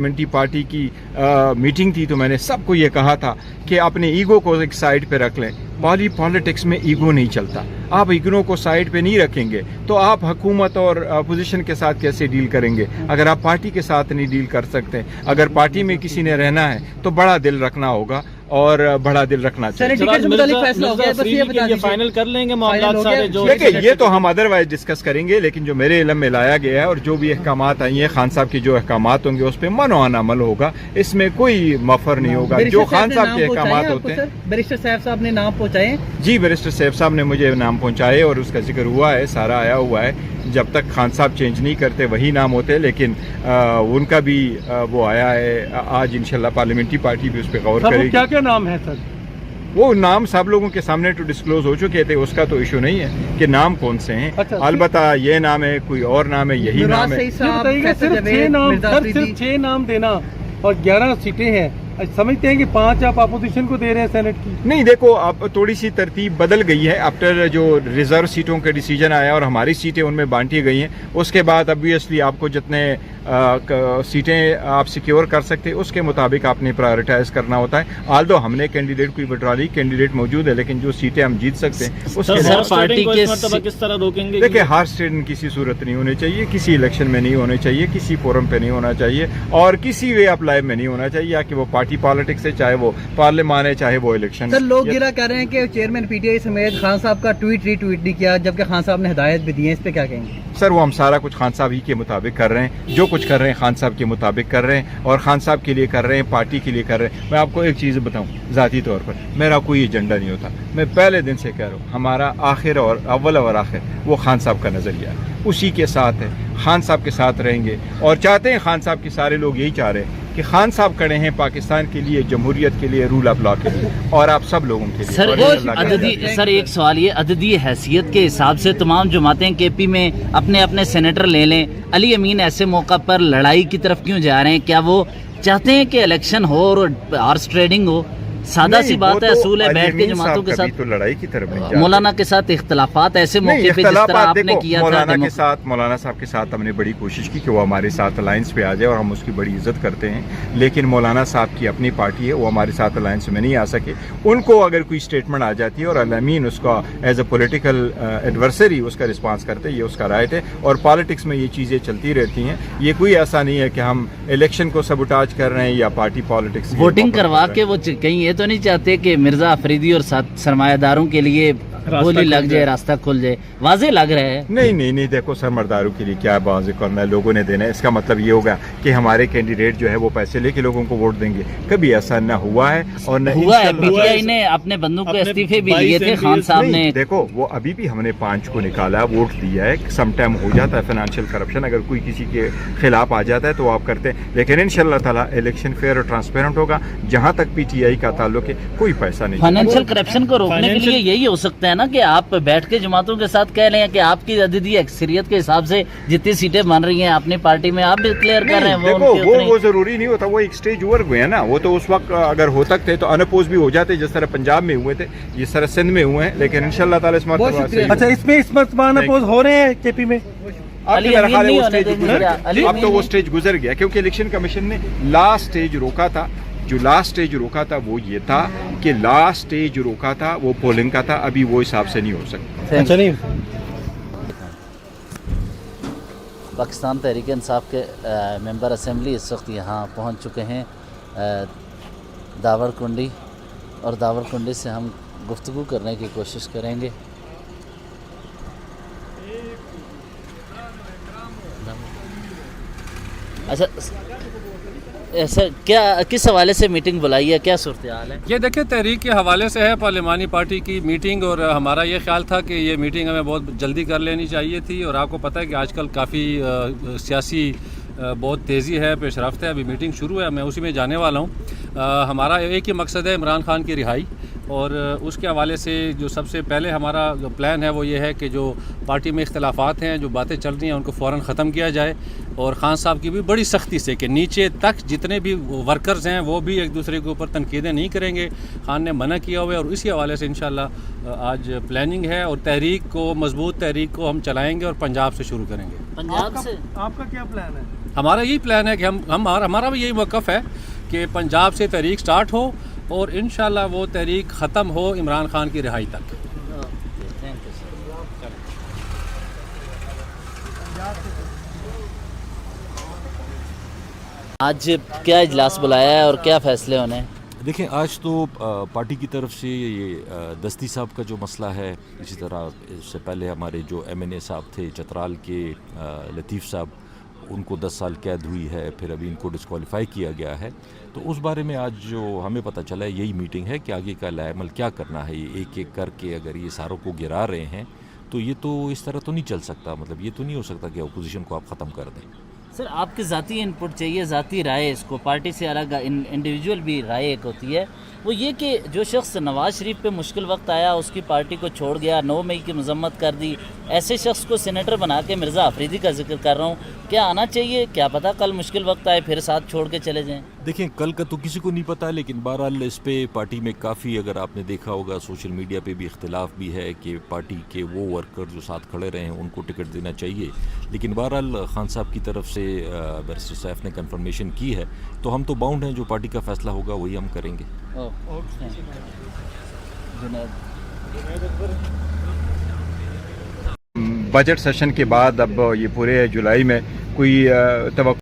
Parliamentary party की meeting थी तो मैंने सबको ये कहा था कि अपने ईगो को एक साइड पे रख लें। पॉलिटिक्स में ईगो नहीं चलता। आप ईगो को साइड पे नहीं रखेंगे तो आप हुकूमत और अपोजिशन के साथ कैसे डील करेंगे? अगर आप पार्टी के साथ नहीं डील कर सकते, अगर पार्टी में किसी ने रहना है तो बड़ा दिल रखना होगा और बड़ा दिल रखना चाहिए। फाइनल कर लेंगे मामला सारे जो देखिए ये तो हम अदरवाइज डिस्कस करेंगे, लेकिन जो मेरे इल्म में लाया गया है और जो भी अहकामात आई हैं खान साहब के जो अहकामात होंगे उस पर मनोआना अमल होगा, इसमें कोई मफर नहीं होगा। जो खान साहब के अहकामात होते हैं। बैरिस्टर साहब ने नाम पहुंचाए? जी, बैरिस्टर साहब ने मुझे नाम पहुंचाए और उसका जिक्र हुआ है, सारा आया हुआ है। जब तक खान साहब चेंज नहीं करते वही नाम होते, लेकिन उनका भी वो आया है। आज इंशाल्लाह पार्लियामेंट्री पार्टी भी उस पर गौर करेगी। क्या क्या नाम है सर? वो नाम सब लोगों के सामने तो डिस्क्लोज हो चुके थे, उसका तो इशू नहीं है कि नाम कौन से हैं। अच्छा, अलबत्ता ये नाम है, कोई और नाम है, यही नाम है। सिर्फ 6 नाम देना और 11 सीटें हैं, समझते हैं कि 5 आप अपोजिशन को दे रहे हैं सेनेट की? नहीं, देखो अब थोड़ी सी तरतीब बदल गई है आफ्टर जो रिजर्व सीटों का डिसीजन आया और हमारी सीटें उनमें बांटी गई हैं। उसके बाद ऑब्वियसली आपको जितने सीटें आप सिक्योर कर सकते हैं उसके मुताबिक आपने प्रायोरिटाइज करना होता है। आल्दो हमने कैंडिडेट कोई विड्रॉ नहीं, कैंडिडेट मौजूद है, लेकिन जो सीटें हम जीत सकते हैं उसके सर पार्टी के किस तरह रोकेंगे? देखिए हार स्टेट किसी सूरत नहीं होनी चाहिए, किसी इलेक्शन में नहीं होने चाहिए, किसी फोरम पे नहीं होना चाहिए और किसी वे ऑफ लाइफ में नहीं होना चाहिए, या कि वो पार्टी पॉलिटिक्स है, चाहे वो पार्लियामान है, चाहे वो इलेक्शन। सर लोग गिरा कह रहे हैं कि चेयरमैन पीटीआई समेत खान साहब का ट्वीट रीट्वीट नहीं किया, जबकि खान साहब ने हिदायत भी दी है, इस पे क्या कहेंगे? सर वो हम सारा कुछ खान साहब ही के मुताबिक कर रहे हैं, जो कुछ कर रहे हैं खान साहब के मुताबिक कर रहे हैं और खान साहब के लिए कर रहे हैं, पार्टी के लिए कर रहे हैं। मैं आपको एक चीज़ बताऊं, ज़ाती तौर पर मेरा कोई एजेंडा नहीं होता। मैं पहले दिन से कह रहा हूँ हमारा आखिर और अव्वल और आखिर वो खान साहब का नज़रिया है, उसी के साथ है, खान साहब के साथ रहेंगे और चाहते हैं खान साहब के सारे लोग यही चाह रहे हैं कि खान साहब खड़े हैं पाकिस्तान के लिए, जमहूरियत के लिए, रूल ऑफ लॉ के लिए और आप सब लोगों के लिए। सर एक सवाल ये, अददी हैसियत के हिसाब से तमाम जमातें केपी में अपने अपने सेनेटर ले लें, अली अमीन ऐसे मौका पर लड़ाई की तरफ क्यों जा रहे हैं? क्या वो चाहते हैं कि इलेक्शन हो और हॉर्स ट्रेडिंग हो? सादा सी बात है, असूल है, बैठ के जमातों के साथ तो लड़ाई की तरफ नहीं जाते। मौलाना के साथ इख्तलाफात ऐसे मौके पे जिस तरह आपने किया था मौलाना साहब के साथ हमने बड़ी कोशिश की कि वो हमारे साथ अलायंस पे आ जाए और हम उसकी बड़ी इज्जत करते हैं, लेकिन मौलाना साहब की अपनी पार्टी है, वो हमारे साथ अलायंस में नहीं आ सके। उनको अगर कोई स्टेटमेंट आ जाती है और अमीन उसका एज ए पोलिटिकल एडवर्सरी उसका रिस्पॉन्स करते हैं, ये उसका राइट है और पॉलिटिक्स में ये चीज़ें चलती रहती हैं। ये कोई ऐसा नहीं है कि हम इलेक्शन को सबुटाज कर रहे हैं या पार्टी पॉलिटिक्स वोटिंग करवा के वो कहीं ये तो नहीं चाहते कि मिर्जा अफरीदी और सरमायादारों के लिए गोली लग जाए, रास्ता खुल जाए? वाजे लग रहा है। नहीं, देखो सरमायादारों के लिए क्या वाजे करना है, लोगों ने देना है। इसका मतलब ये होगा कि हमारे कैंडिडेट जो है वो पैसे लेके लोगों को वोट देंगे, कभी ऐसा न हुआ है और न हुआ है। पीटीआई ने अपने बंदों को इस्तीफे भी दिए थे, खान साहब ने। देखो वो अभी भी हमने 5 को निकाला, वोट दिया है। सम टाइम हो जाता है फाइनेंशियल करप्शन, अगर कोई किसी के खिलाफ आ जाता है तो आप करते हैं, लेकिन इंशाल्लाह ताला इलेक्शन फेयर और ट्रांसपेरेंट होगा। जहाँ तक पीटीआई का ताल्लुक है कोई पैसा नहीं। फाइनेंशियल करप्शन को रोकने के लिए यही हो सकता है ना कि आप बैठ के जमातों के साथ कह रहे हैं कि आपकी अददी अक्सरियत के हिसाब से जितनी सीटें बन रही हैं अपनी पार्टी में, आप डिक्लेयर कर रहे हैं। देखो वो जरूरी नहीं होता, वो एक स्टेज ओवर हुए हैं ना, वो तो उस वक्त अगर हो सकते तो अनअपोज भी हो जाते, जिस तरह पंजाब में हुए थे, जिस तरह सिंध में हुए हैं, लेकिन इंशाल्लाह ताला अच्छा इसमें इस वक्त अनअपोज हो रहे हैं केपी में? अब तो वो स्टेज गुजर गया, क्योंकि इलेक्शन कमीशन ने लास्ट स्टेज रोका था। जो लास्ट स्टेज रोका था वो ये था कि लास्ट स्टेज रोका था वो पोलिंग का था, अभी वो हिसाब से नहीं हो सकता। अच्छा नहीं। पाकिस्तान तहरीक इंसाफ के मेंबर असेंबली इस वक्त यहाँ पहुँच चुके हैं दावरकुंडी, और दावरकुंडी से हम गुफ्तगू करने की कोशिश करेंगे। अच्छा ऐसा क्या, किस हवाले से मीटिंग बुलाई है, क्या सूरत हाल है? ये देखिए तहरीक के हवाले से है पार्लियामानी पार्टी की मीटिंग, और हमारा ये ख्याल था कि ये मीटिंग हमें बहुत जल्दी कर लेनी चाहिए थी। और आपको पता है कि आजकल काफ़ी सियासी बहुत तेज़ी है, पेशरफ्त है, अभी मीटिंग शुरू है, मैं उसी में जाने वाला हूँ। हमारा एक ही मकसद है इमरान खान की रिहाई, और उसके हवाले से जो सबसे पहले हमारा जो प्लान है वो ये है कि जो पार्टी में इख्तलाफात हैं, जो बातें चल रही हैं, उनको फ़ौरन ख़त्म किया जाए। और ख़ान साहब की भी बड़ी सख्ती से कि नीचे तक जितने भी वर्कर्स हैं वो भी एक दूसरे के ऊपर तनकीदें नहीं करेंगे, खान ने मना किया हुआ है। और इसी हवाले से इंशाल्लाह आज प्लानिंग है, और तहरीक को, मजबूत तहरीक को हम चलाएँगे और पंजाब से शुरू करेंगे। पंजाब से आपका क्या प्लान है? हमारा यही प्लान है कि हमारा भी यही मौक़िफ़ है कि पंजाब से तहरीक स्टार्ट हो और इंशाल्लाह वो तहरीक ख़त्म हो इमरान खान की रिहाई तक। आज क्या इजलास बुलाया है और क्या फैसले होने हैं? देखें, आज तो पार्टी की तरफ से ये दस्ती साहब का जो मसला है, इसी तरह इससे पहले हमारे जो MNA साहब थे चतराल के लतीफ़ साहब, उनको 10 साल कैद हुई है, फिर अभी इनको डिस्क्वालीफाई किया गया है। तो उस बारे में आज जो हमें पता चला है यही मीटिंग है कि आगे का लाएमल क्या करना है। ये एक एक करके अगर ये सारों को गिरा रहे हैं तो ये तो इस तरह तो नहीं चल सकता। मतलब ये तो नहीं हो सकता कि अपोजिशन को आप ख़त्म कर दें। सर, आपकी ज़ाती इनपुट चाहिए, ज़ाती राय, इसको पार्टी से अलग इंडिविजुअल भी राय एक होती है। वो ये कि जो शख्स नवाज़ शरीफ पे मुश्किल वक्त आया, उसकी पार्टी को छोड़ गया, 9 मई की मजम्मत कर दी, ऐसे शख्स को सेनेटर बना के मिर्ज़ा अफरीदी का जिक्र कर रहा हूँ, क्या आना चाहिए? क्या पता कल मुश्किल वक्त आए फिर साथ छोड़ के चले जाएं। देखें, कल का तो किसी को नहीं पता, लेकिन बहरहाल इस पे पार्टी में काफ़ी, अगर आपने देखा होगा सोशल मीडिया पे भी इख्तिलाफ भी है कि पार्टी के वो वर्कर जो साथ खड़े रहे हैं उनको टिकट देना चाहिए। लेकिन बहरहाल खान साहब की तरफ से बैरिस्टर सैफ ने कंफर्मेशन की है, तो हम तो बाउंड हैं, जो पार्टी का फैसला होगा वही हम करेंगे। बजट सेशन के बाद अब ये पूरे जुलाई में कोई तवक्कुल